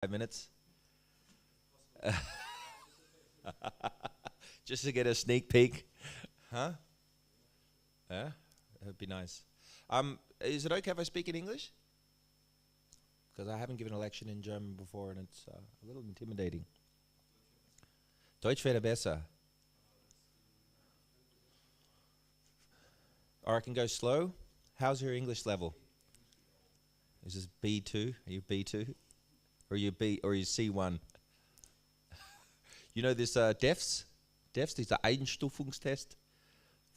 5 minutes? Just to get a sneak peek. Huh? Yeah, that'd be nice. Is it okay if I speak in English? Because I haven't given a lecture in German before and it's a little intimidating. Deutsch wäre besser. Or I can go slow. How's your English level? Is this B2? Are you B2? Or are you B or are you C1? You know this DEFs? DEFs, dieser Einstufungstest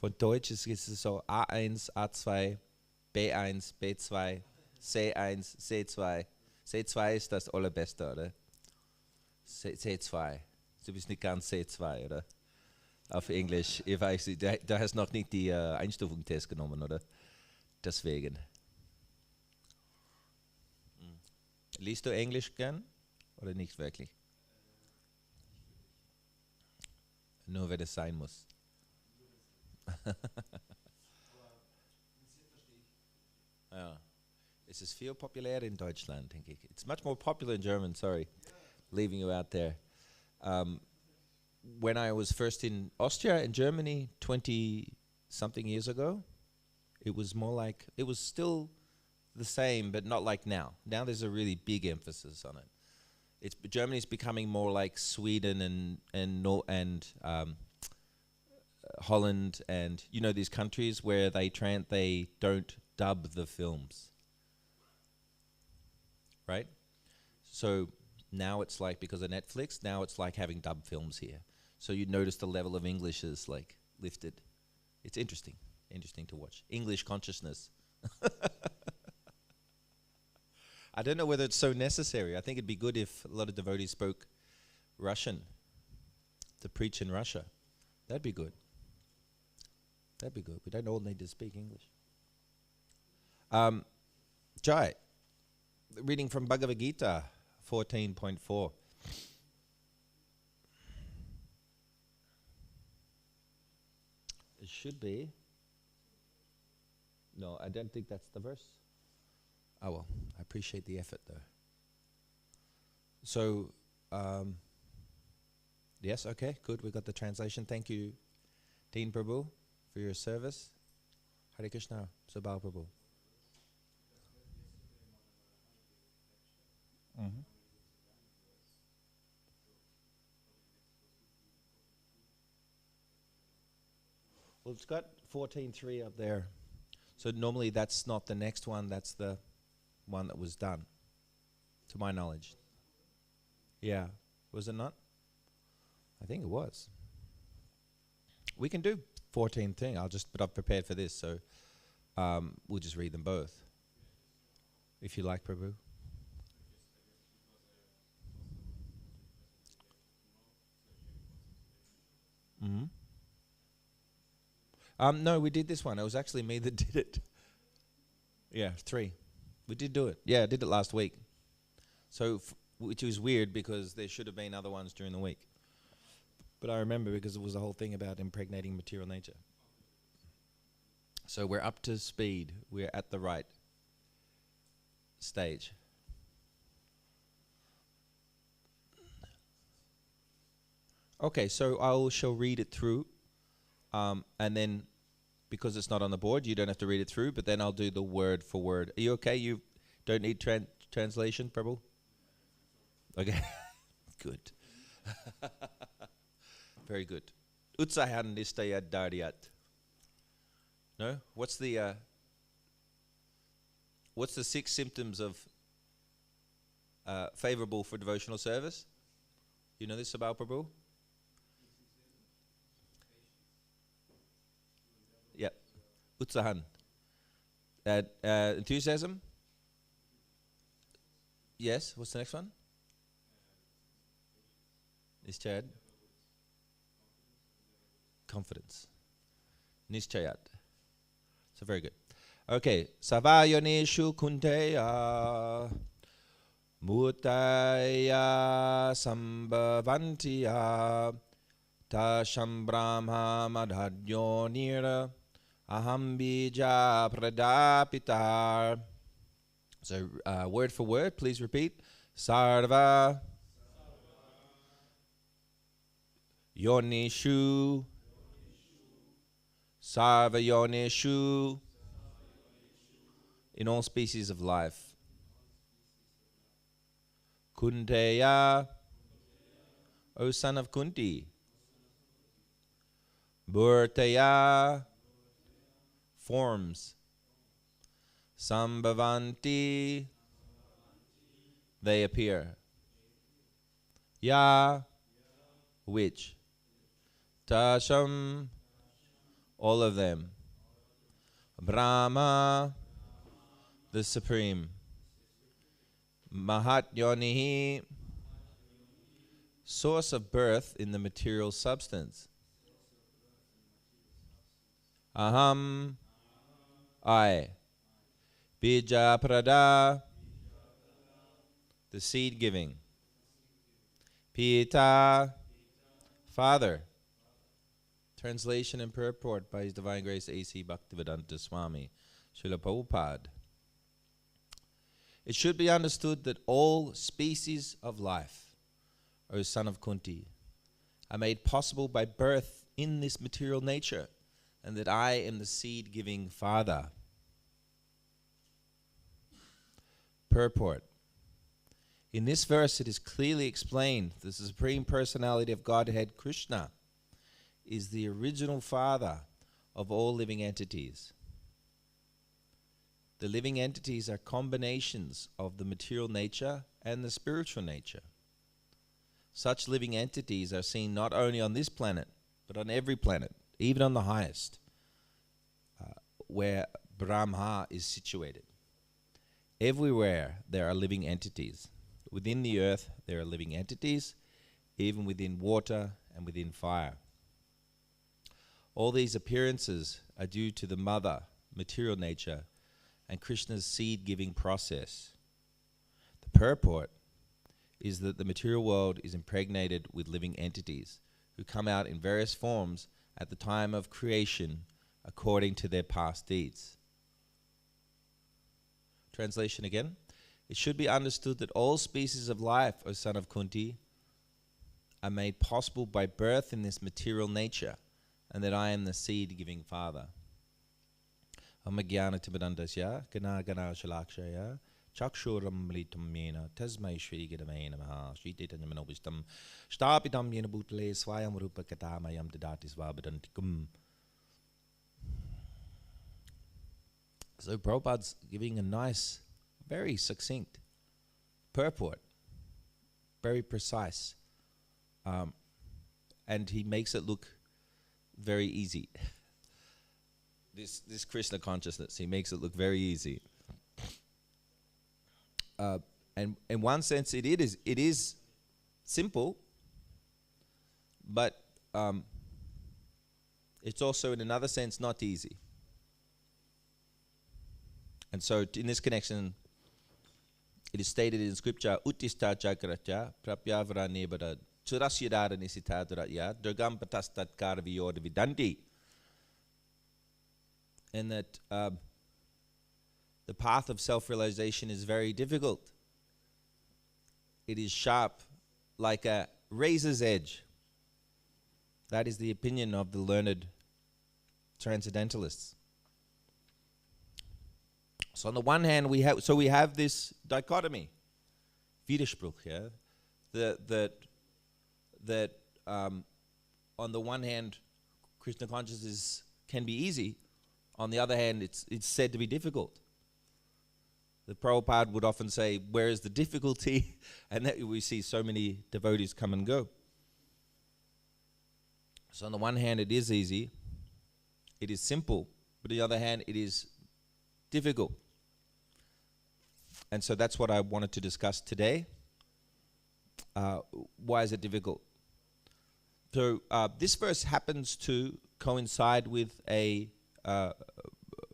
von Deutsch ist es so A1, A2, B1, B2, C1, C2. C2 ist das allerbeste, oder? C2. Du bist nicht ganz C2, oder? Auf Englisch. Ich weiß, da hast noch nicht die Einstufungstest genommen, oder? Deswegen. Liest du Englisch gern? Oder nicht wirklich? Nur wenn es sein muss. Ja. Es ist viel populärer in Deutschland, denke ich. It's much more popular in German, sorry. Leaving you out there. When I was first in Austria and Germany 20-something years ago, it was more like, it was still the same, but not like now. Now there's a really big emphasis on it. Germany's becoming more like Sweden and Holland and you know these countries where they don't dub the films, right? So now it's like because of Netflix, now it's like having dubbed films here. So you notice the level of English is like lifted. It's interesting to watch. English consciousness. I don't know whether it's so necessary. I think it'd be good if a lot of devotees spoke Russian to preach in Russia. That'd be good. That'd be good. We don't all need to speak English. Jai, reading from Bhagavad Gita 14.4. It should be. No, I don't think that's the verse. Oh well, I appreciate the effort though. So, yes, okay, good. We got the translation. Thank you, Dean Prabhu, for your service. Hare Krishna, Subhal Prabhu. Well, it's got 14.3 up there. So normally that's not the next one, that's the one that was done, to my knowledge. Yeah, was it not? I think it was. We can do 14 thing, but I've prepared for this, so we'll just read them both. If you like, Prabhu. No, we did this one. It was actually me that did it. Yeah, 3. We did do it. Yeah, I did it last week. So, which was weird because there should have been other ones during the week. But I remember because it was the whole thing about impregnating material nature. So we're up to speed. We're at the right stage. Okay, so I shall read it through. And then, because it's not on the board, you don't have to read it through, but then I'll do the word for word. Are you okay? You don't need translation, Prabhu? Okay, good. Very good. Utsahan nistayad daryat. No? What's the 6 symptoms of favorable for devotional service? You know this about Prabhu? Yep. Utsahan. Enthusiasm? Yes. What's the next one? Nischayat. Confidence. Nischayat. So very good. Okay. Savayoneshu kunteya mutaya sambhavantiya tasham brahma madhadyonira aham bija pradapitar. So word for word, please repeat. Sarva Yonishu Sarva Yonishu, in all species of life. Kunteya, O son of Kunti. Burtaya, forms. Sambhavanti, they appear. Ya, which. Tasham, all of them. Brahma, the Supreme. Mahat Yonihi, source of birth in the material substance. Aham, I. Bija Prada, the seed giving. Pita, father. Translation and purport by His Divine Grace A.C. Bhaktivedanta Swami, Srila Prabhupada. It should be understood that all species of life, O son of Kunti, are made possible by birth in this material nature, and that I am the seed-giving Father. Purport. In this verse it is clearly explained the Supreme Personality of Godhead, Krishna, is the original Father of all living entities. The living entities are combinations of the material nature and the spiritual nature. Such living entities are seen not only on this planet, but on every planet, even on the highest, where Brahma is situated. Everywhere there are living entities. Within the earth there are living entities, even within water and within fire. All these appearances are due to the mother, material nature, and Krishna's seed-giving process. The purport is that the material world is impregnated with living entities who come out in various forms at the time of creation according to their past deeds. Translation again. It should be understood that all species of life, O son of Kunti, are made possible by birth in this material nature, and that I am the seed-giving Father. Amagyana tibadandasya, gana gana shalakshaya, chakshuram litam yena, tasmai shri gidamay namaha, shri chaitanya manovistam, shtapitam yena bhutale, swayam rupa katamayam dadati svabadantikum. So Prabhupada's giving a nice, very succinct purport, very precise, and he makes it look very easy. This Krishna consciousness, he makes it look very easy. And in one sense, it is simple, but it's also in another sense not easy. And so in this connection, it is stated in scripture, Uttista Chakratya, Prapyavara Nebara, Churasyadara Nisitadratya, Durgam Patastat Karviyor Vidanti. And that the path of self-realization is very difficult. It is sharp like a razor's edge. That is the opinion of the learned transcendentalists. So on the one hand, we have this dichotomy, Widerspruch, yeah, that on the one hand, Krishna consciousness can be easy. On the other hand, it's said to be difficult. The Prabhupada would often say, "Where is the difficulty?" And that we see so many devotees come and go. So on the one hand, it is easy, it is simple, but on the other hand, it is difficult. And so that's what I wanted to discuss today. Why is it difficult? So this verse happens to coincide with a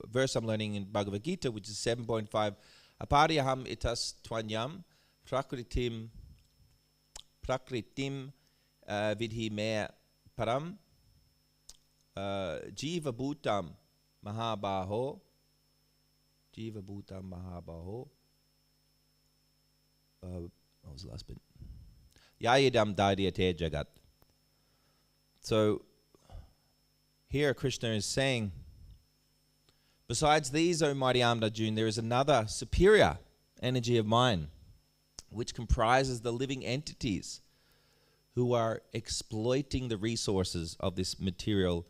verse I'm learning in Bhagavad Gita, which is 7.5. Apariyaham itas twanyam prakritim vidhi me param jiva bhutam mahabaho What was the last bit? Yayidam dadyate jagat. So here Krishna is saying, besides these, O mighty armed Arjuna, there is another superior energy of mine, which comprises the living entities who are exploiting the resources of this material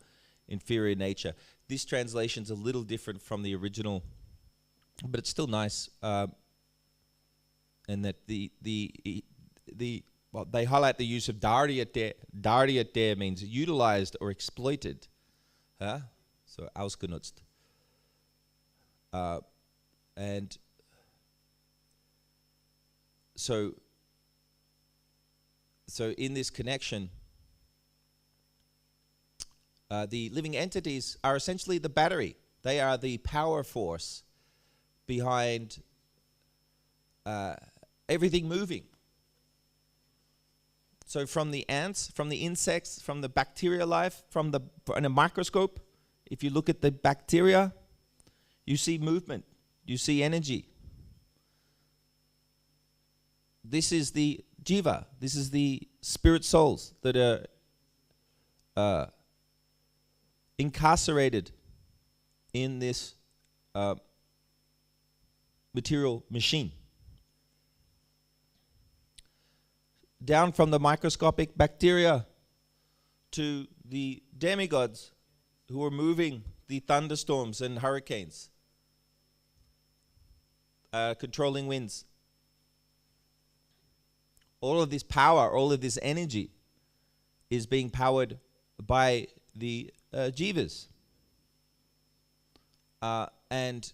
inferior nature. This translation is a little different from the original, but it's still nice. And that they highlight the use of daryate. Daryate means utilized or exploited. So ausgenutzt. And so in this connection, the living entities are essentially the battery. They are the power force behind everything moving. So from the ants, from the insects, from the bacteria life, in a microscope, if you look at the bacteria, you see movement, you see energy. This is the jiva, this is the spirit souls that are incarcerated in this material machine. Down from the microscopic bacteria to the demigods who are moving the thunderstorms and hurricanes, controlling winds. All of this power, all of this energy is being powered by the jivas. And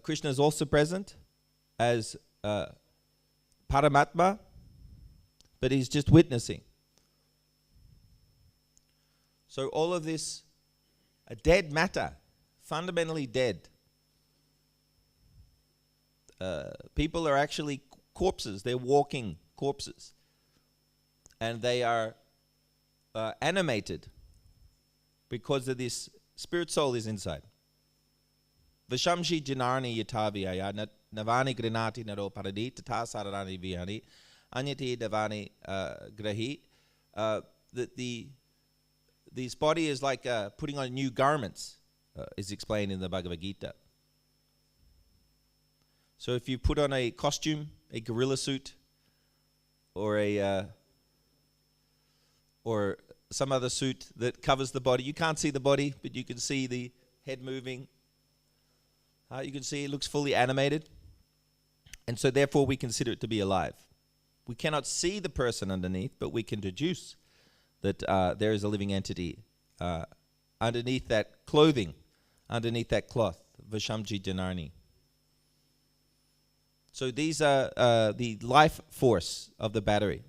Krishna is also present as Paramatma, but he's just witnessing. So all of this dead matter, fundamentally dead. People are actually corpses. They're walking corpses. And they are animated because of this spirit soul is inside. Vashamshi janarni yataviyaya navani grinati naro paradi tata sararani vihani anyati devani grahi. This body is like putting on new garments, is explained in the Bhagavad Gita. So if you put on a costume, a gorilla suit, or or some other suit that covers the body, you can't see the body, but you can see the head moving. You can see it looks fully animated, and so therefore we consider it to be alive. We cannot see the person underneath, but we can deduce that there is a living entity underneath that clothing, underneath that cloth. Vashamji Janarni. So these are the life force of the battery.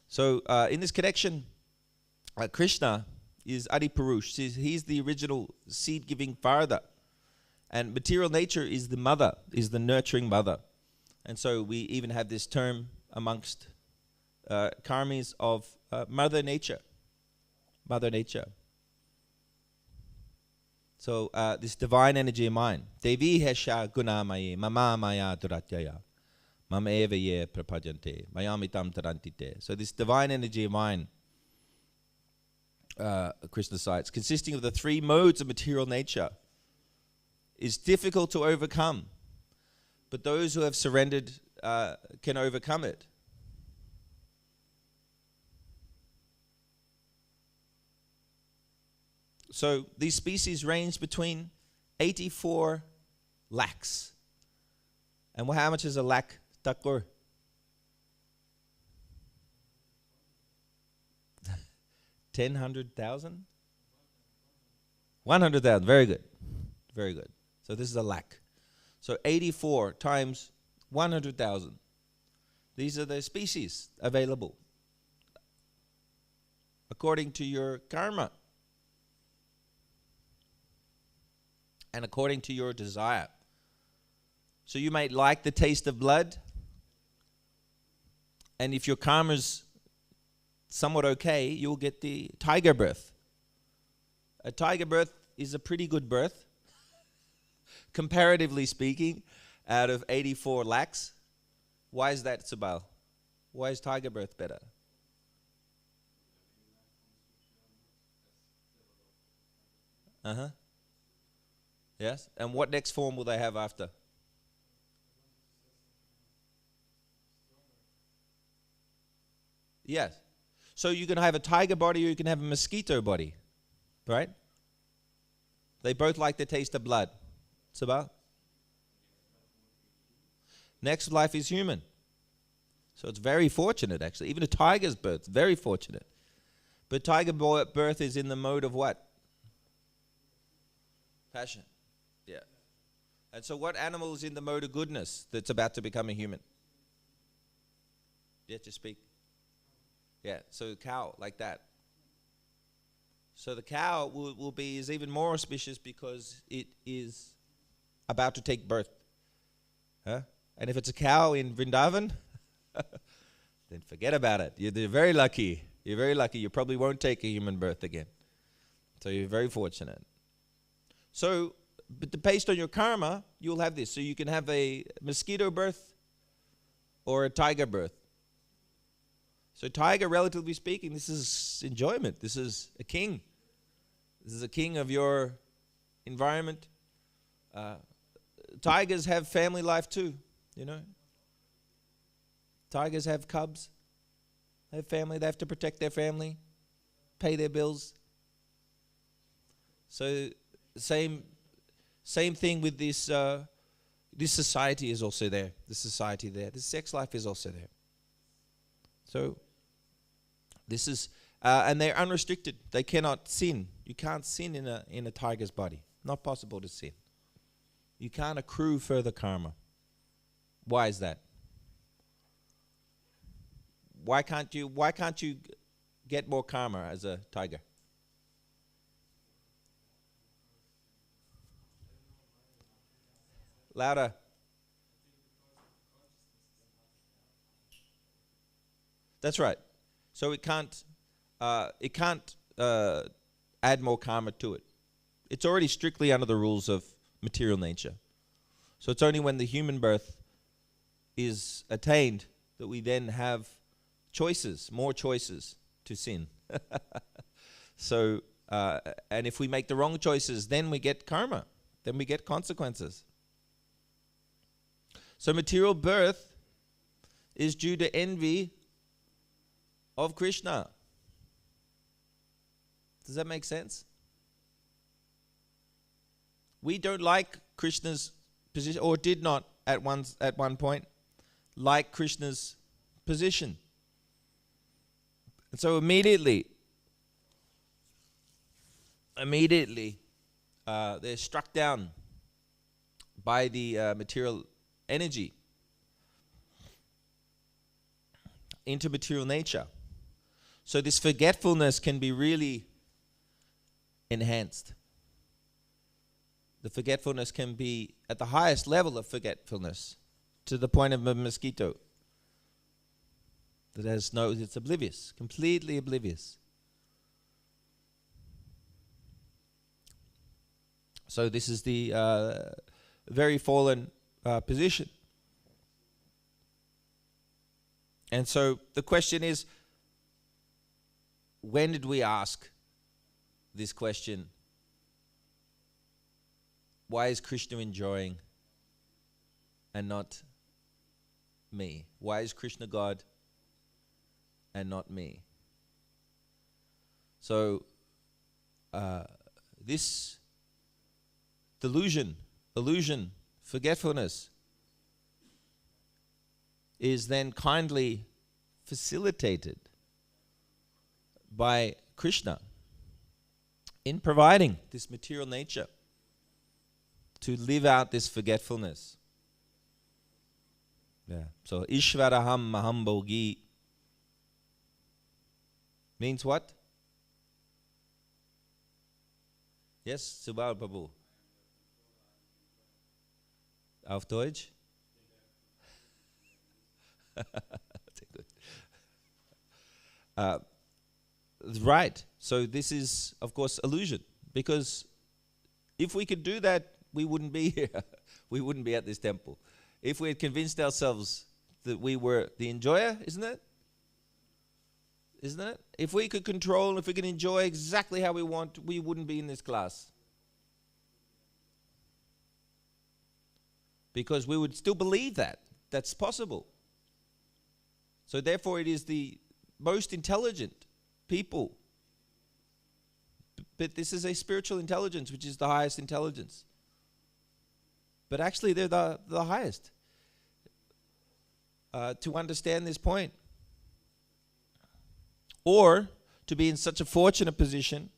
So in this connection, Krishna is Adi Purush. He's the original seed-giving father. And material nature is the mother, is the nurturing mother. And so we even have this term amongst karmis of Mother Nature. Mother Nature. So this divine energy of mine. Devi hesha gunamaye mama maya duratyaya mama eva ye prapajante mayamitam tarantite. So this divine energy of mine, Krishna cites, consisting of the three modes of material nature, is difficult to overcome. But those who have surrendered can overcome it. So these species range between 84 lakhs. And how much is a lakh, Thakur? 100,000? 100,000, very good. Very good. So this is a lakh. So 84 times 100,000. These are the species available according to your karma and according to your desire. So you might like the taste of blood, and if your karma's somewhat okay, you'll get the tiger birth. A tiger birth is a pretty good birth. Comparatively speaking, out of 84 lakhs, why is that, Sabal? Why is tiger birth better? Uh-huh. Yes? And what next form will they have after? Yes. So you can have a tiger body or you can have a mosquito body, right? They both like the taste of blood. Sabal? Next life is human. So it's very fortunate, actually. Even a tiger's birth, very fortunate. But tiger birth is in the mode of what? Passion. Yeah. And so what animal is in the mode of goodness that's about to become a human? Yet to speak. Yeah, so cow, like that. So the cow is even more auspicious because it is about to take birth. Huh? And if it's a cow in Vrindavan, then forget about it. You're very lucky. You're very lucky. You probably won't take a human birth again. So you're very fortunate. So, but based on your karma, you'll have this. So you can have a mosquito birth or a tiger birth. So tiger, relatively speaking, this is enjoyment. This is a king. This is a king of your environment. Tigers have family life too, you know. Tigers have cubs. They have family. They have to protect their family, pay their bills. So same thing with this. This society is also there. This society there. This sex life is also there. So this is, and they're unrestricted. They cannot sin. You can't sin in a tiger's body. Not possible to sin. You can't accrue further karma. Why is that? Why can't you get more karma as a tiger? Louder. That's right. So it can't add more karma to it. It's already strictly under the rules of material nature. So it's only when the human birth is attained that we then have choices, more choices to sin. So, and if we make the wrong choices, then we get karma. Then we get consequences. So material birth is due to envy of Krishna. Does that make sense? We don't like Krishna's position, or did not at one point like Krishna's position. And so immediately they're struck down by the material energy into material nature. So this forgetfulness can be really enhanced. The forgetfulness can be at the highest level of forgetfulness, to the point of a mosquito that it's oblivious, completely oblivious. So this is the very fallen position. And so the question is, when did we ask this question? Why is Krishna enjoying and not me? Why is Krishna God and not me? So this delusion, illusion, forgetfulness is then kindly facilitated by Krishna in providing this material nature to live out this forgetfulness. Yeah. So Ishvaraham Maham Bhogi means what? Yes, Subal Prabhu. Auf Deutsch? Right. So this is, of course, illusion. Because if we could do that, we wouldn't be here. We wouldn't be at this temple. If we had convinced ourselves that we were the enjoyer, isn't it? Isn't it? If we could control, if we could enjoy exactly how we want, we wouldn't be in this class. Because we would still believe that. That's possible. So therefore it is the most intelligent people. But this is a spiritual intelligence, which is the highest intelligence. But actually they're the highest. To understand this point. Or to be in such a fortunate position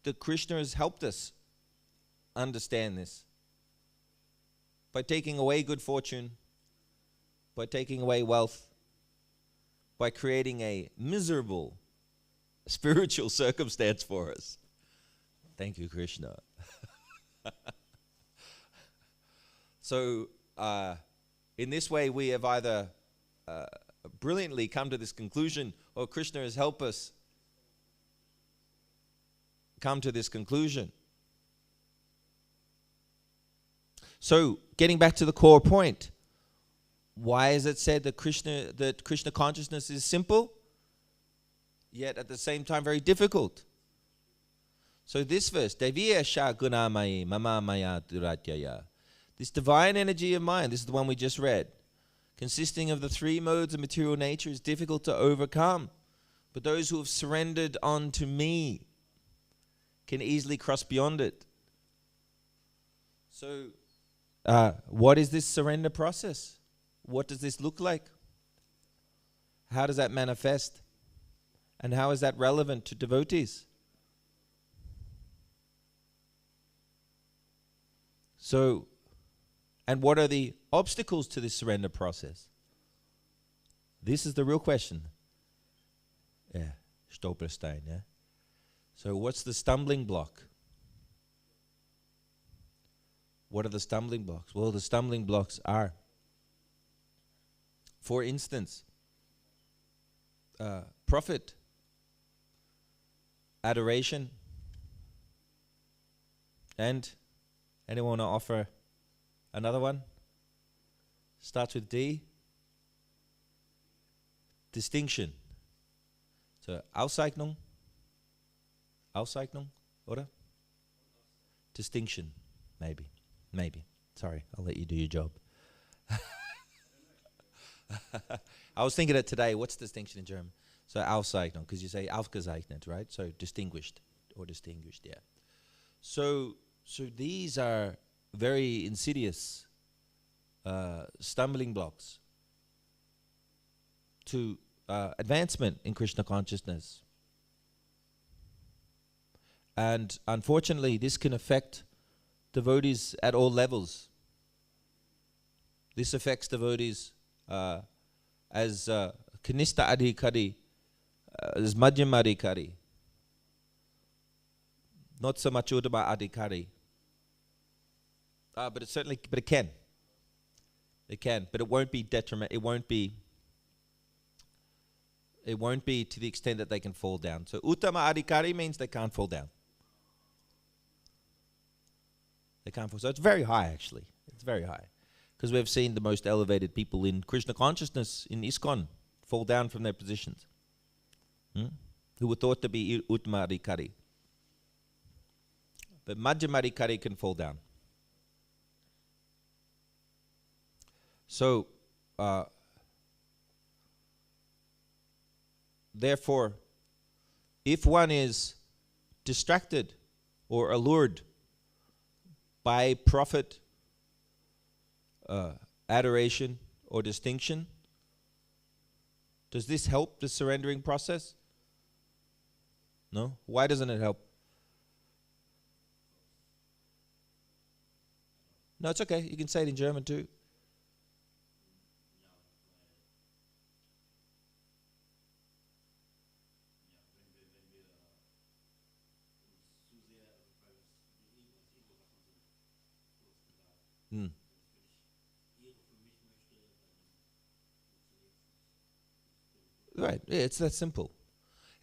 that Krishna has helped us understand this. By taking away good fortune, by taking away wealth, by creating a miserable spiritual circumstance for us. Thank you, Krishna. So, in this way, we have either brilliantly come to this conclusion, or Krishna has helped us come to this conclusion. So, getting back to the core point, why is it said that Krishna consciousness is simple, yet at the same time very difficult? So this verse, Deviya Sha Gunamayi Mama Maya Duratyaya, this divine energy of mind, this is the one we just read, consisting of the three modes of material nature, is difficult to overcome. But those who have surrendered unto me can easily cross beyond it. So, what is this surrender process? What does this look like? How does that manifest? And how is that relevant to devotees? So, and what are the obstacles to this surrender process? This is the real question. Yeah, Stolperstein, yeah. So what's the stumbling block? What are the stumbling blocks? Well, the stumbling blocks are, for instance, profit, adoration, and anyone want to offer another one? Starts with D. Distinction. So, Auszeichnung, oder? Distinction, maybe. Sorry, I'll let you do your job. I was thinking it today. What's distinction in German? So Auszeichnung, because you say ausgezeichnet, right? So distinguished or distinguished, yeah. So these are very insidious stumbling blocks to advancement in Krishna consciousness. And unfortunately, this can affect devotees at all levels. This affects devotees as Kanista Adhikari, as Madhyama Adhikari. Not so much Uttama Adhikari. But it can. It can, but it won't be detriment. It won't be to the extent that they can fall down. So Uttama Adhikari means they can't fall down. They can't fall. So it's very high, actually. It's very high. Because we've seen the most elevated people in Krishna consciousness, in ISKCON, fall down from their positions. Who were thought to be Uttama Adhikari. But Madhyama Adhikari can fall down. So, therefore, if one is distracted or allured by profit, adoration, or distinction, does this help the surrendering process? No? Why doesn't it help? No, it's okay. You can say it in German too. Right, yeah, it's that simple.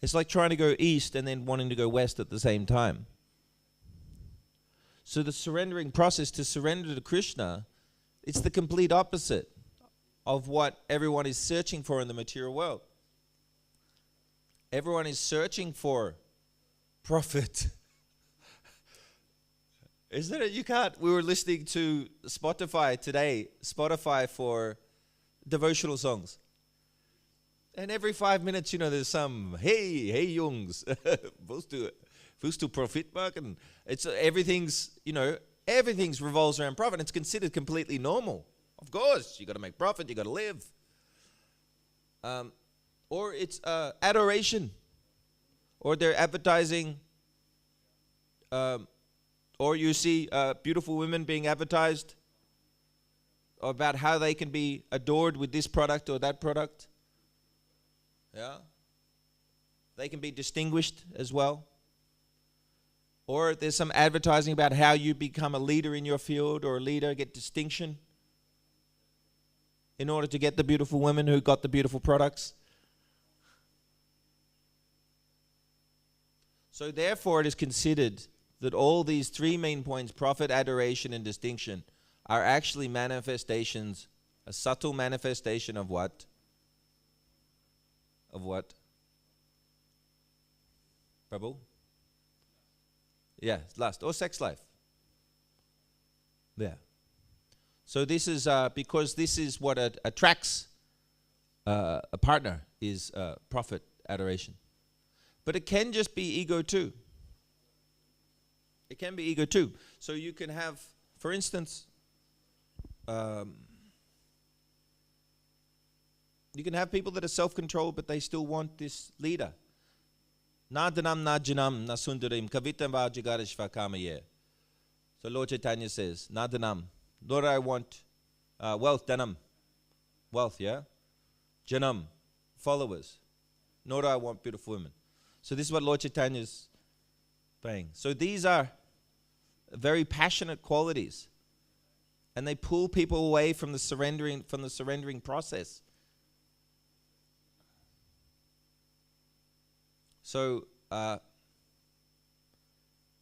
It's like trying to go east and then wanting to go west at the same time. So the surrendering process to surrender to Krishna, it's the complete opposite of what everyone is searching for in the material world. Everyone is searching for profit. Isn't it? You can't. We were listening to Spotify today, Spotify for devotional songs. And every 5 minutes, there's some, hey, Jungs, willst du Profit machen? It's everything's revolves around profit. It's considered completely normal. Of course, you got to make profit, you got to live. Or it's adoration, or they're advertising, or you see beautiful women being advertised about how they can be adored with this product or that product. Yeah, they can be distinguished as well. Or there's some advertising about how you become a leader in your field, or a leader, get distinction in order to get the beautiful women who got the beautiful products. So therefore it is considered that all these three main points, profit, adoration, and distinction, are actually manifestations, a subtle manifestation of what? Of what? Prabhu? Yeah, lust or sex life. Yeah. So this is because this is what attracts a partner is profit, adoration. But it can just be ego too. It can be ego too. So you can have, for instance, you can have people that are self-controlled, but they still want this leader. Nadanam najanam nasundarim kavitam vajagarishva kamaye. So Lord Chaitanya says, Nadanam, Lord, I want wealth, danam, wealth, yeah? Janam, followers. Nor do I want beautiful women. So this is what Lord Chaitanya is saying. So these are very passionate qualities, and they pull people away from the surrendering process. So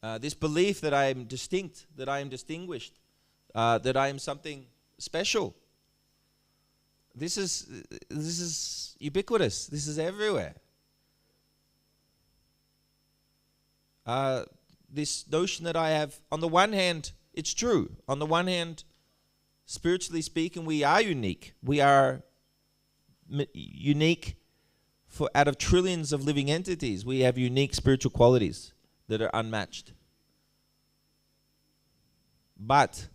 this belief that I am distinct, that I am distinguished, that I am something special, this is ubiquitous. This is everywhere. This notion that I have, on the one hand, it's true. On the one hand, spiritually speaking, we are unique. We are unique. For out of trillions of living entities, we have unique spiritual qualities that are unmatched. But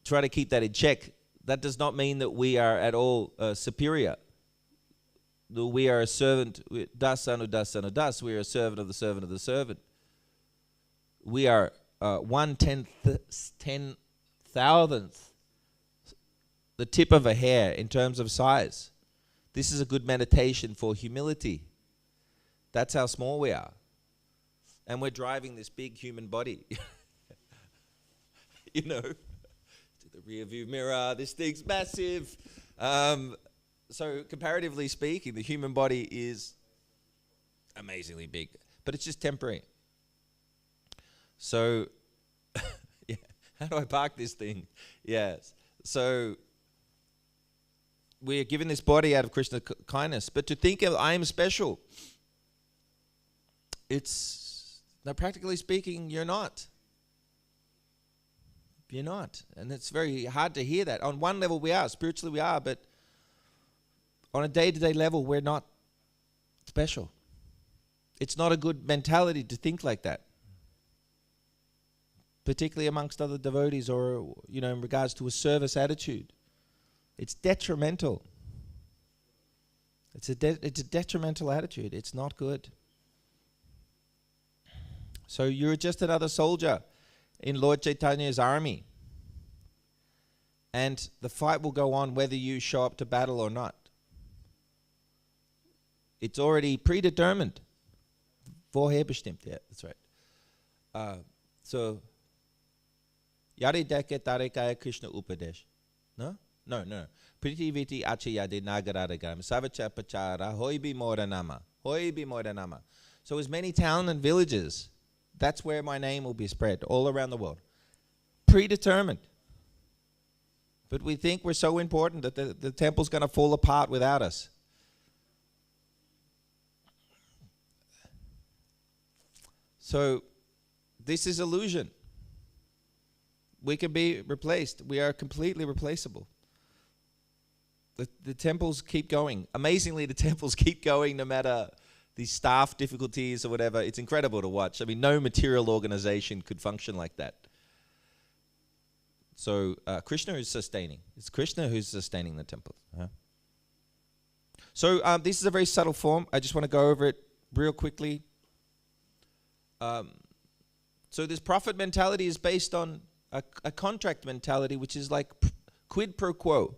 try to keep that in check. That does not mean that we are at all superior. We are a servant. Das anu das anu das. We are a servant of the servant of the servant. We are 1/10,000th the tip of a hair in terms of size. This is a good meditation for humility. That's how small we are. And we're driving this big human body. To the rear view mirror, this thing's massive. So comparatively speaking, the human body is amazingly big, but it's just temporary. So, how do I park this thing? Yes. So, we are given this body out of Krishna's kindness, but to think of I am special, practically speaking, you're not. You're not. And it's very hard to hear that. On one level we are, spiritually we are, but on a day-to-day level we're not special. It's not a good mentality to think like that, particularly amongst other devotees or, in regards to a service attitude. It's detrimental. It's a detrimental attitude. It's not good. So you're just another soldier in Lord Chaitanya's army. And the fight will go on whether you show up to battle or not. It's already predetermined. Vorherbestimmt. Yeah, that's right. So, Yari deke tarekaya Krishna Upadesh. No. Pritiviti achayade nagaradagram savacha pachara hoibi moranama. So as many towns and villages That's where my name will be spread all around the world. Predetermined. But we think we're so important that the temple's going to fall apart without us. So this is illusion. We can be replaced. We are completely replaceable. The temples keep going. Amazingly, the temples keep going no matter the staff difficulties or whatever. It's incredible to watch. I mean, no material organization could function like that. So Krishna is sustaining. It's Krishna who's sustaining the temple. So this is a very subtle form. I just want to go over it real quickly. So this profit mentality is based on a contract mentality, which is like quid pro quo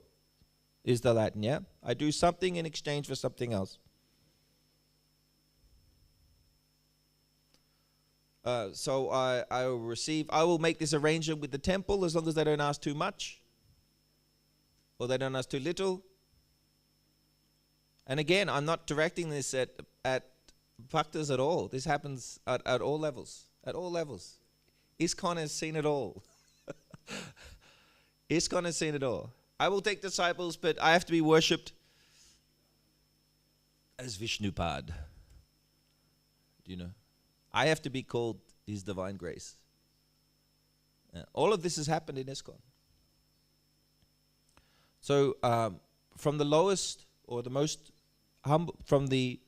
is the Latin, yeah? I do something in exchange for something else. So I will make this arrangement with the temple as long as they don't ask too much or they don't ask too little. And again, I'm not directing this at bhaktas at all. This happens at all levels. At all levels. ISKCON has seen it all. ISKCON has seen it all. I will take disciples, but I have to be worshipped as Vishnupad. Do you know? I have to be called His Divine Grace. All of this has happened in ISKCON. So from the lowest or the most humble, from the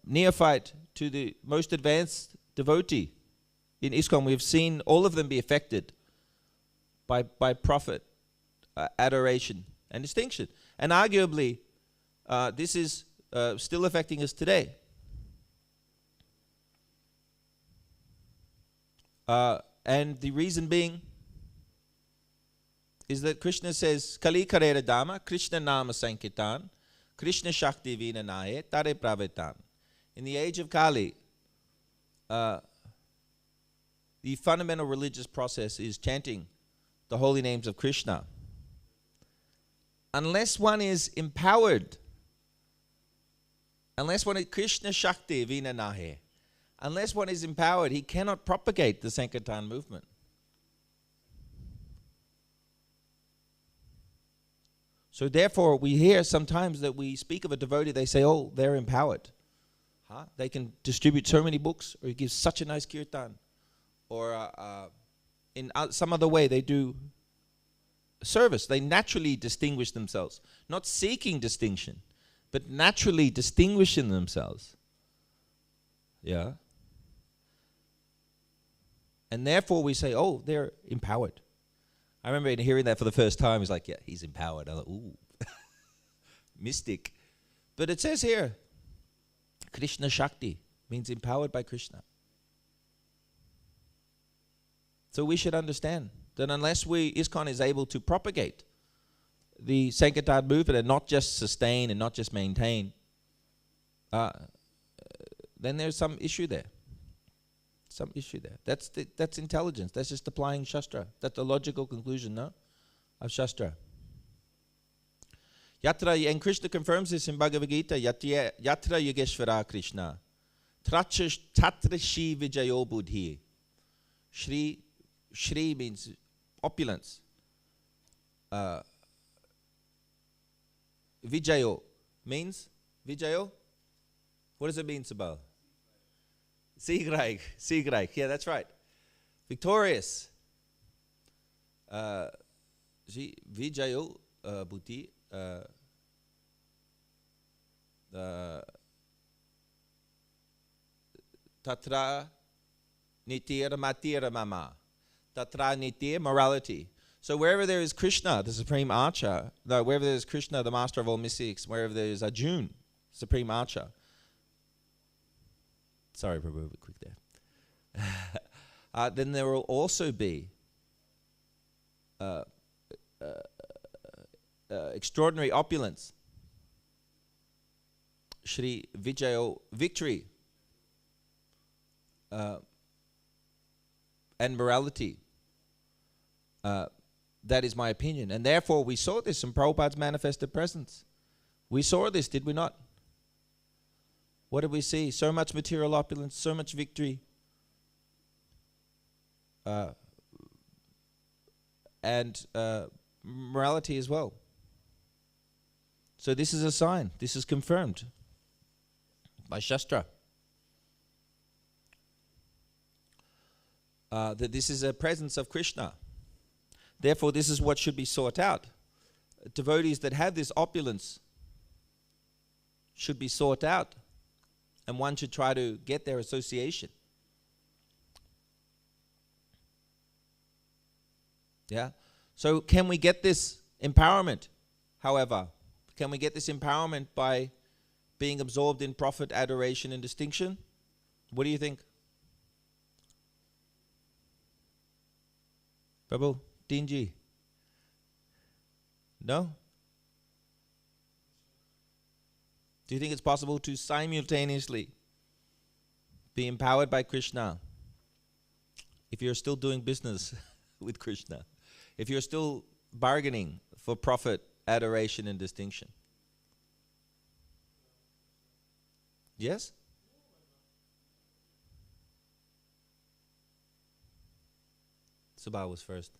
neophyte to the most advanced devotee in ISKCON, we've seen all of them be affected by profit, adoration, and distinction. And arguably, this is still affecting us today. And the reason being is that Krishna says, Kali Karera Dhamma, Krishna Nama Sankirtan, Krishna Shakti Vina Nahe, Tare Pravetan. In the age of Kali, the fundamental religious process is chanting the holy names of Krishna. Unless one is empowered, unless one is Krishna Shakti Vina Nahe, unless one is empowered, he cannot propagate the Sankirtan movement. So therefore, we hear sometimes that we speak of a devotee, they say, oh, they're empowered. They can distribute so many books, or he gives such a nice kirtan, or in some other way they do service. They naturally distinguish themselves, not seeking distinction, but naturally distinguishing themselves. Yeah. And therefore we say, oh, they're empowered. I remember hearing that for the first time. He's like, yeah, he's empowered. I was like, ooh, mystic. But it says here, Krishna Shakti means empowered by Krishna. So we should understand that unless ISKCON is able to propagate the Sankirtan movement and not just sustain and not just maintain, then there's some issue there. Some issue there. That's intelligence. That's just applying Shastra. That's the logical conclusion, no? Of Shastra. Yatra, and Krishna confirms this in Bhagavad Gita, Yatra Yogeshvara Krishna. Tatra Shri Vijayo Buddhi. Shri means opulence. Vijayo means, Vijayo? What does it mean, Sabal? Siegreich. Yeah, that's right. Victorious. Vijayo Buddhi. Tatra Nitira Matira Mama. Tatra Nitya, morality. So wherever there is Krishna, the supreme archer, wherever there is Krishna, the master of all mystics, wherever there is Arjuna, supreme archer. Sorry, Prabhu, a bit quick there. Then there will also be extraordinary opulence. Shri Vijayo, victory. And morality. That is my opinion. And therefore we saw this in Prabhupada's manifested presence. We saw this, did we not? What did we see? So much material opulence, so much victory. and morality as well. So this is a sign. This is confirmed by Shastra. That this is a presence of Krishna. Therefore, this is what should be sought out. Devotees that have this opulence should be sought out, and one should try to get their association. Yeah? So can we get this empowerment, however? Can we get this empowerment by being absorbed in profit, adoration, and distinction? What do you think? Prabhu, Dinji? No? Do you think it's possible to simultaneously be empowered by Krishna if you're still doing business with Krishna? If you're still bargaining for profit, adoration, and distinction? Yes? Subha was first.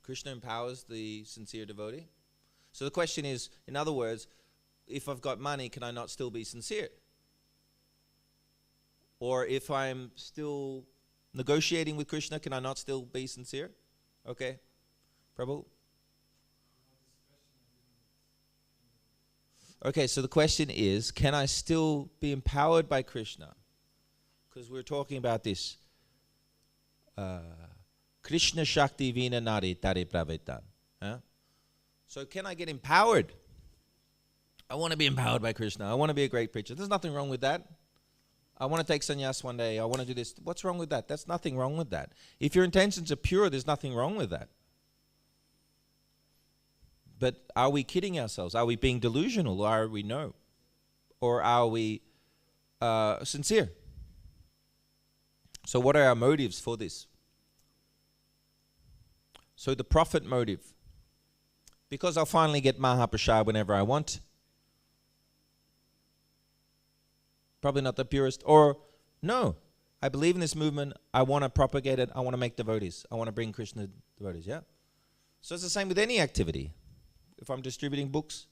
Krishna empowers the sincere devotee. So the question is, in other words, if I've got money, can I not still be sincere? Or if I'm still negotiating with Krishna, can I not still be sincere? Okay. Prabhu? Okay, so the question is, can I still be empowered by Krishna? Because we're talking about this. Krishna Shakti Vina Nari Tari Pravetan. So can I get empowered? I want to be empowered by Krishna. I want to be a great preacher. There's nothing wrong with that. I want to take sannyas one day. I want to do this. What's wrong with that? There's nothing wrong with that. If your intentions are pure, there's nothing wrong with that. But are we kidding ourselves? Are we being delusional? Or are we no? Or are we sincere? So what are our motives for this? So the profit motive. Because I'll finally get Mahaprasad whenever I want. Probably not the purest. Or, no, I believe in this movement. I want to propagate it. I want to make devotees. I want to bring Krishna devotees, yeah? So it's the same with any activity. If I'm distributing books,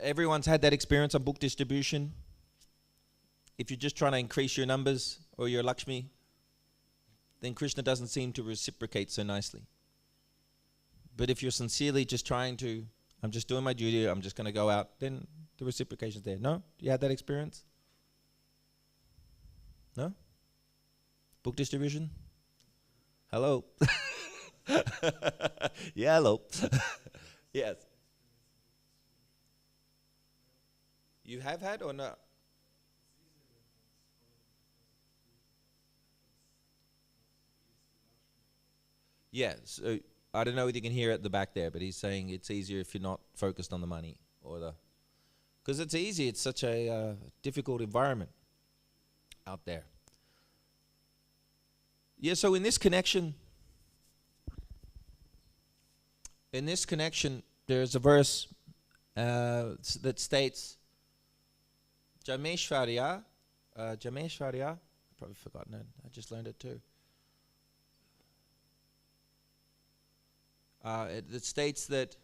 everyone's had that experience on book distribution. If you're just trying to increase your numbers or your Lakshmi, then Krishna doesn't seem to reciprocate so nicely. But if you're sincerely just trying to, I'm just doing my duty, I'm just going to go out, then the reciprocation's there. No? You had that experience? No? Book distribution? Hello? Yeah, hello. Yes. You have had or not? Yeah, so I don't know whether you can hear at the back there, but he's saying it's easier if you're not focused on the money or the... Because it's easy, it's such a difficult environment out there. Yeah, so in this connection, there's a verse that states, Jameshwarya, I've probably forgotten it, I just learned it too. It states that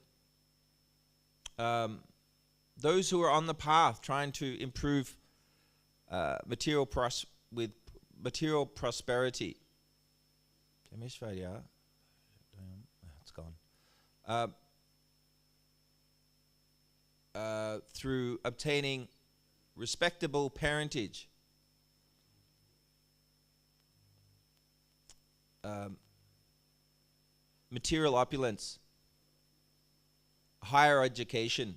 those who are on the path trying to improve material prosperity, it's gone, through obtaining respectable parentage, material opulence, higher education,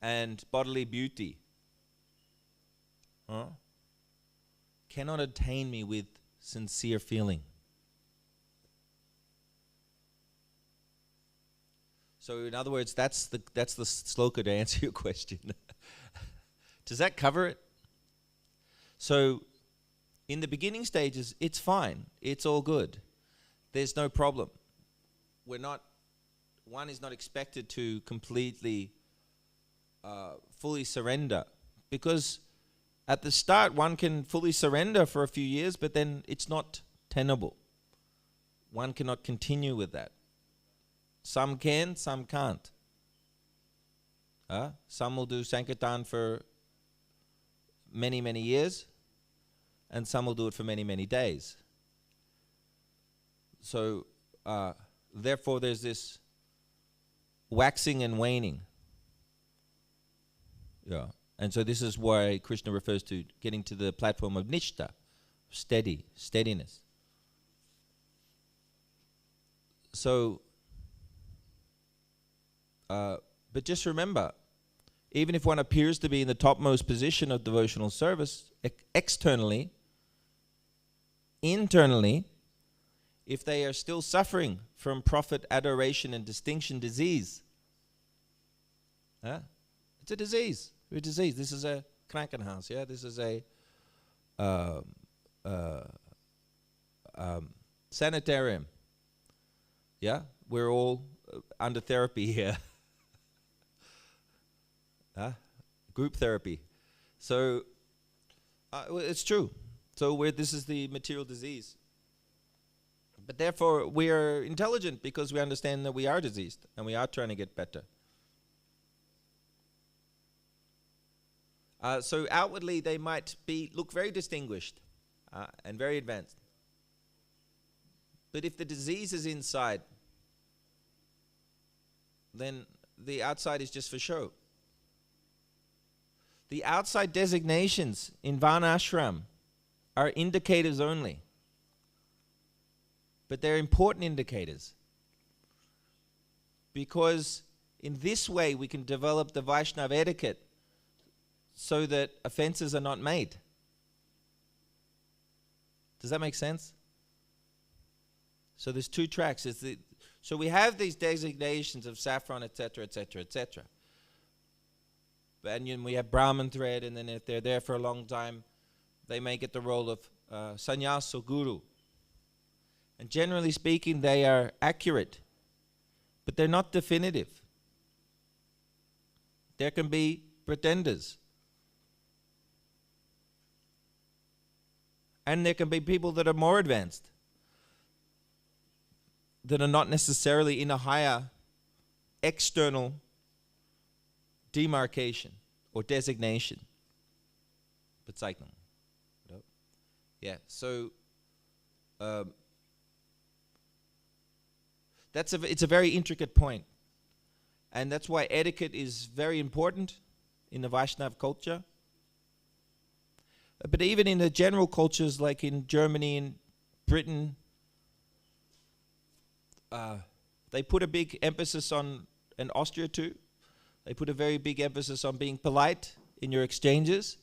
and bodily beauty, cannot attain me with sincere feeling. So in other words, that's the sloka to answer your question. Does that cover it? So In the beginning stages, it's fine. It's all good. There's no problem. One is not expected to completely, fully surrender. Because at the start, one can fully surrender for a few years, but then it's not tenable. One cannot continue with that. Some can, some can't. Some will do Sankirtan for many, many years, and some will do it for many, many days. So, therefore, there's this waxing and waning. Yeah. And so this is why Krishna refers to getting to the platform of nishta, steadiness. So, but just remember, even if one appears to be in the topmost position of devotional service, externally, internally, if they are still suffering from profit, adoration, and distinction disease, it's a disease. A disease. This is a Krankenhaus. Yeah, this is a sanitarium. Yeah, we're all under therapy here. Group therapy. So it's true. So this is the material disease. But therefore, we are intelligent because we understand that we are diseased and we are trying to get better. So outwardly, they might look very distinguished and very advanced. But if the disease is inside, then the outside is just for show. The outside designations in Varnashram are indicators only. But they're important indicators. Because in this way we can develop the Vaishnava etiquette so that offenses are not made. Does that make sense? So there's two tracks. So we have these designations of saffron, etc., etc., etc. And we have Brahman thread, and then if they're there for a long time, they may get the role of sannyas or guru. And generally speaking, they are accurate, but they're not definitive. There can be pretenders. And there can be people that are more advanced, that are not necessarily in a higher external demarcation or designation. Yeah, so it's a very intricate point. And that's why etiquette is very important in the Vaishnava culture. But even in the general cultures like in Germany and Britain, they put a big emphasis on, and Austria too, they put a very big emphasis on being polite in your exchanges.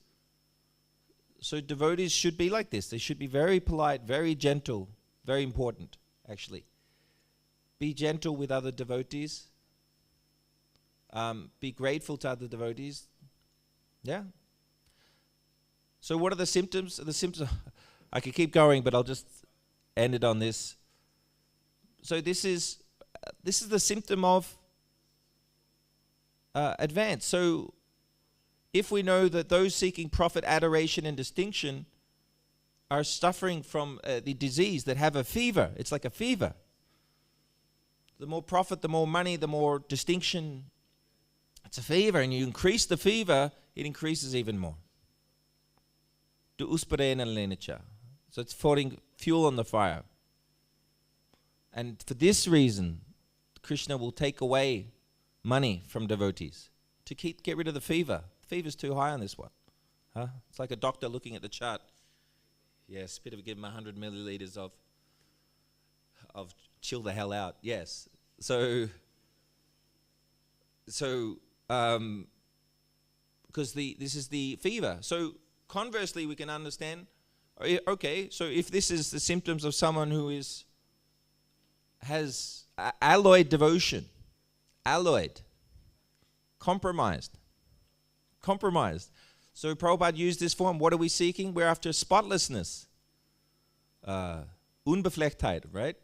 So devotees should be like this. They should be very polite, very gentle, very important, actually. Be gentle with other devotees. Be grateful to other devotees. Yeah. So what are the symptoms? The symptoms, I could keep going, but I'll just end it on this. So this is the symptom of advance. So if we know that those seeking profit, adoration, and distinction are suffering from the disease, that have a fever, it's like a fever. The more profit, the more money, the more distinction. It's a fever, and you increase the fever, it increases even more. So it's pouring fuel on the fire. And for this reason, Krishna will take away money from devotees to get rid of the fever. The fever's too high on this one. It's like a doctor looking at the chart. Yes, better give him 100 milliliters of chill the hell out. Yes. So because this is the fever. So conversely, we can understand, okay, so if this is the symptoms of someone who has alloyed devotion, compromised. So Prabhupada used this form. What are we seeking? We're after spotlessness. Unbeflectheit, right?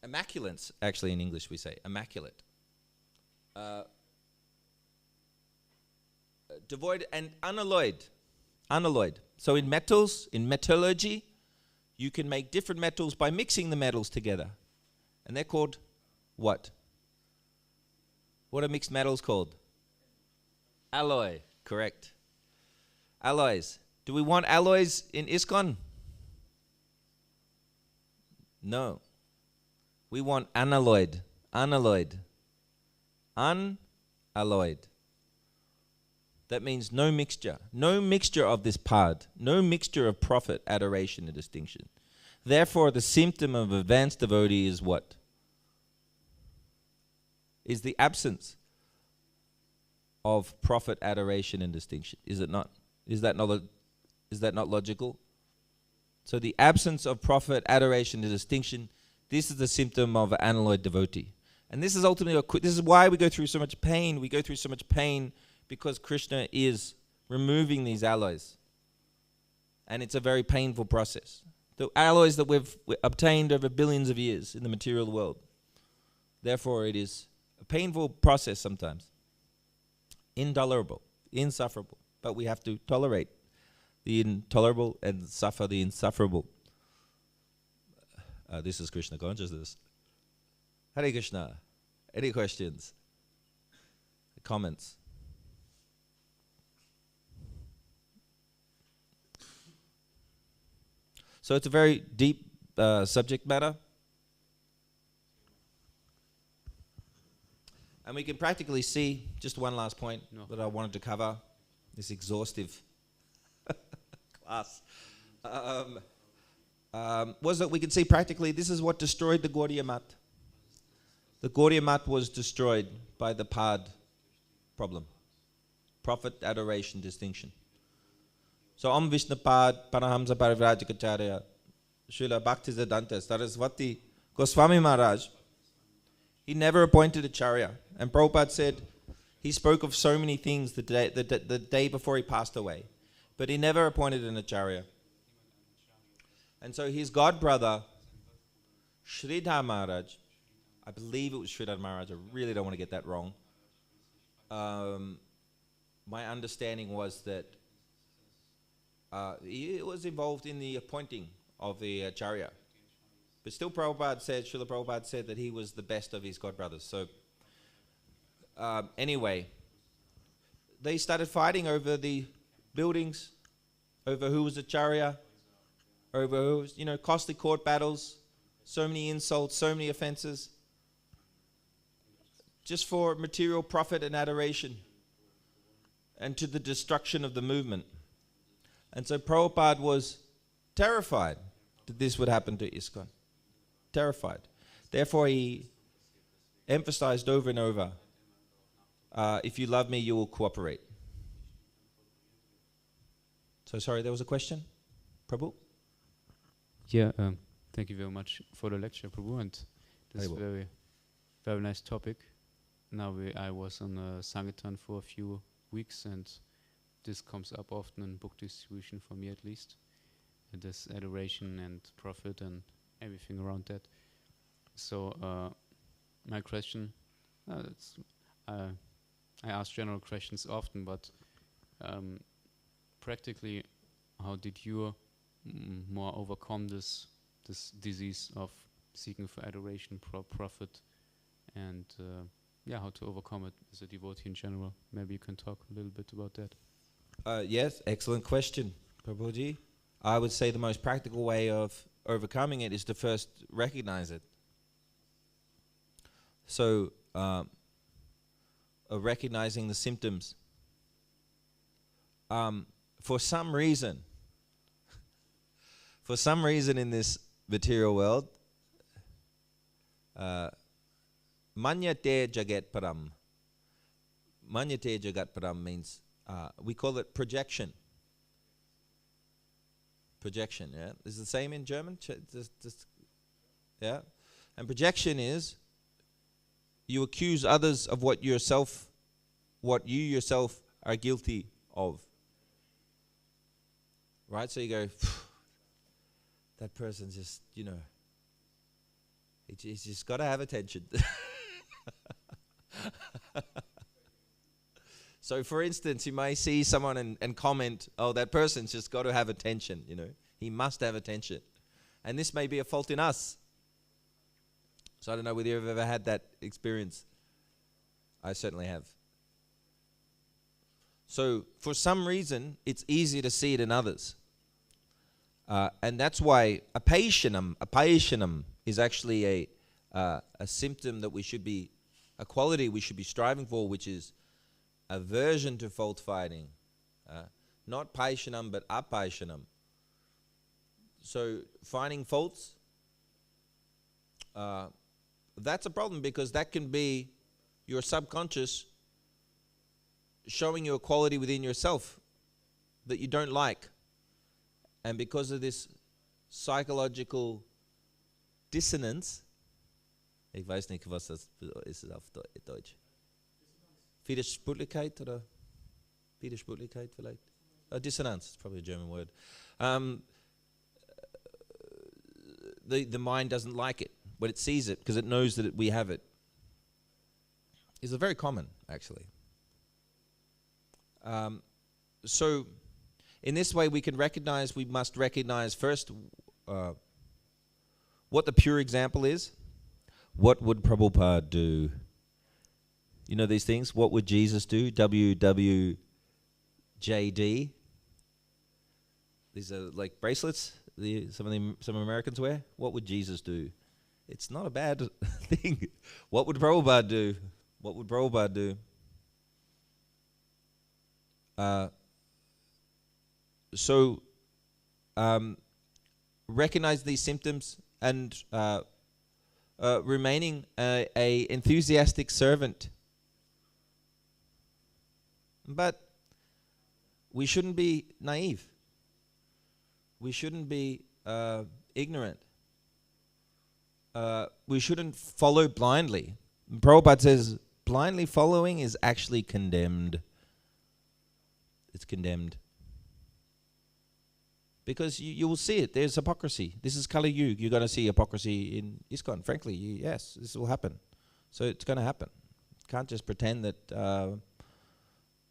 Immaculate, actually in English we say, immaculate. Devoid and unalloyed. Unalloyed. So in metals, in metallurgy, you can make different metals by mixing the metals together. And they're called what? What are mixed metals called? Alloy, correct. Alloys. Do we want alloys in ISKCON? No. We want unalloyed. Unalloyed. Unalloyed. That means no mixture. No mixture of this part. No mixture of profit, adoration, and distinction. Therefore, the symptom of advanced devotee is what? Is the absence of profit, adoration, and distinction. Is it not? Is that not logical? So the absence of profit, adoration, and distinction, this is the symptom of an unalloyed devotee. And this is ultimately, this is why we go through so much pain. We go through so much pain because Krishna is removing these alloys. And it's a very painful process. The alloys that we've obtained over billions of years in the material world. Therefore, it is a painful process sometimes. Intolerable, insufferable. But we have to tolerate the intolerable and suffer the insufferable. This is Krishna consciousness. Hare Krishna. Any questions? Comments? So it's a very deep subject matter. And we can practically see, just one last point that I wanted to cover, this exhaustive class, was that we can see practically this is what destroyed the Gaudiya Mat. The Gaudiya Mat was destroyed by the Pad problem. Profit, adoration, distinction. So Om Vishnupad, Paramahamsa Parivrajikacharya, Srila Bhaktisiddhanta Saraswati Goswami Maharaj, he never appointed a Acharya. And Prabhupada said he spoke of so many things the day before he passed away. But he never appointed an Acharya. And so his godbrother, Sridhar Maharaj, I believe it was Sridhar Maharaj, I really don't want to get that wrong. My understanding was that he was involved in the appointing of the Acharya. But still Srila Prabhupada said that he was the best of his godbrothers. So anyway, they started fighting over the buildings, over who was Acharya, over who was, costly court battles, so many insults, so many offenses, just for material profit and adoration, and to the destruction of the movement. And so Prabhupada was terrified that this would happen to ISKCON. Terrified. Therefore, he emphasized over and over, if you love me, you will cooperate. So sorry, there was a question? Prabhu? Yeah, thank you very much for the lecture, Prabhu, and this very, very nice topic. Now I was on a Sankirtan for a few weeks, and this comes up often in book distribution for me at least. This adoration and profit and everything around that. So my question, I ask general questions often, but practically, how did you more overcome this disease of seeking for adoration, profit, and how to overcome it as a devotee in general? Maybe you can talk a little bit about that. Yes, excellent question, Prabhuji. I would say the most practical way of overcoming it is to first recognize it. So, of recognizing the symptoms. For some reason in this material world, manyate jagat param. Manyate jagat param means, we call it projection. Projection, yeah? Is it the same in German? Yeah? And projection is, you accuse others of what you yourself are guilty of. right? So you go, that person's just, he's just got to have attention. So for instance, you may see someone and comment, oh, that person's just got to have attention, He must have attention. And this may be a fault in us. So I don't know whether you've ever had that experience. I certainly have. So for some reason, it's easy to see it in others. And that's why apayashanam is actually a symptom that a quality we should be striving for, which is aversion to fault finding. Not paishanam, but apayashanam. So finding faults, that's a problem, because that can be your subconscious showing you a quality within yourself that you don't like. And because of this psychological dissonance, ich weiß nicht, was das ist auf Deutsch. Widersprüchlichkeit oder Widersprüchlichkeit vielleicht? Dissonance, it's probably a German word. The mind doesn't like it, but it sees it because it knows that we have it. It's very common, actually. So in this way, we must recognize first what the pure example is. What would Prabhupada do? You know these things? What would Jesus do? WWJD. These are like bracelets some Americans wear. What would Jesus do? It's not a bad thing. What would Prabhupada do? What would Prabhupada do? So recognize these symptoms and remaining a enthusiastic servant. But we shouldn't be naive. We shouldn't be ignorant. We shouldn't follow blindly. Prabhupada says blindly following is actually condemned. It's condemned. Because you will see it. There's hypocrisy. This is Kali Yuga. You're going to see hypocrisy in ISKCON. Frankly, yes, this will happen. So it's going to happen. Can't just pretend that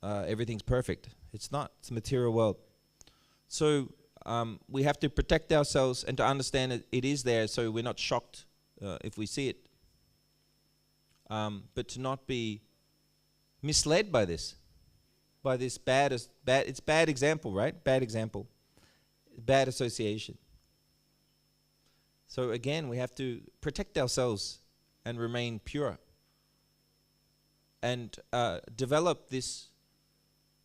everything's perfect. It's not. It's a material world. So we have to protect ourselves and to understand it is there, so we're not shocked if we see it. But to not be misled by this bad. It's bad example, right? Bad example. Bad association. So again, we have to protect ourselves and remain pure. And develop this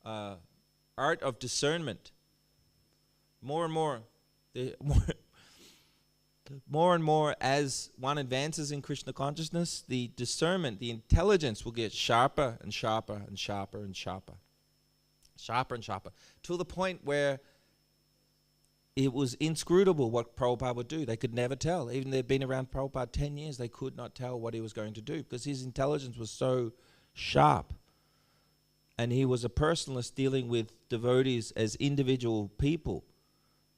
art of discernment. More and more, more and more as one advances in Krishna consciousness, the discernment, the intelligence will get sharper and sharper and sharper and sharper. Sharper and sharper. To the point where it was inscrutable what Prabhupada would do. They could never tell. Even they'd been around Prabhupada 10 years, they could not tell what he was going to do because his intelligence was so sharp. And he was a personalist dealing with devotees as individual people,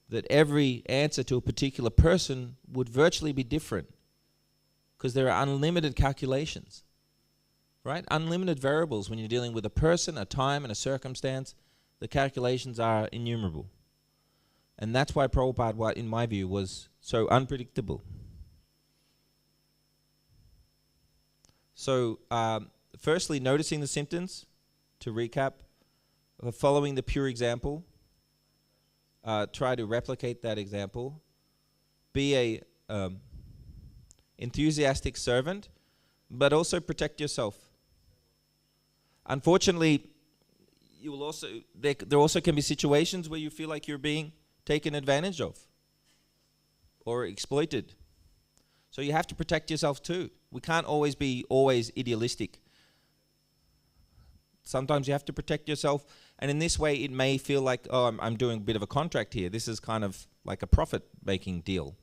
that every answer to a particular person would virtually be different because there are unlimited calculations, right? Unlimited variables when you're dealing with a person, a time, and a circumstance. The calculations are innumerable. And that's why Prabhupada, in my view, was so unpredictable. So, firstly, noticing the symptoms, to recap, following the pure example, try to replicate that example, be a enthusiastic servant, but also protect yourself. Unfortunately, you will also there also can be situations where you feel like you're being taken advantage of or exploited. So you have to protect yourself too. We can't always be idealistic. Sometimes you have to protect yourself, and in this way it may feel like, oh, I'm doing a bit of a contract here. This is kind of like a profit-making deal.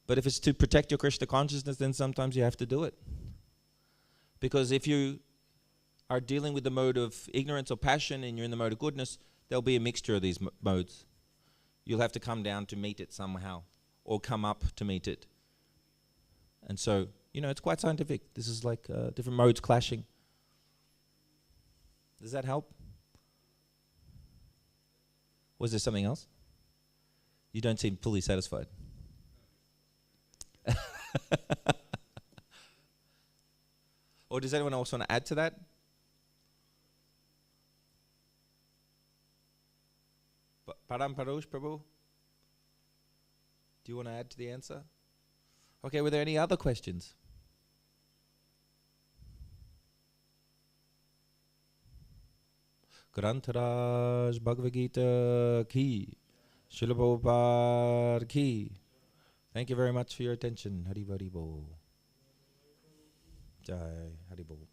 But if it's to protect your Krishna consciousness, then sometimes you have to do it. Because if you are dealing with the mode of ignorance or passion and you're in the mode of goodness, there'll be a mixture of these modes. you'll have to come down to meet it somehow, or come up to meet it. And so, it's quite scientific. This is like different modes clashing. Does that help? Was there something else? You don't seem fully satisfied. Or does anyone else want to add to that? Param Parosh, Prabhu? Do you want to add to the answer? Okay, were there any other questions? Grantaraj Bhagavad Gita ki, Srila Prabhupada ki. Thank you very much for your attention. Hari Bol. Jai Hari Bol.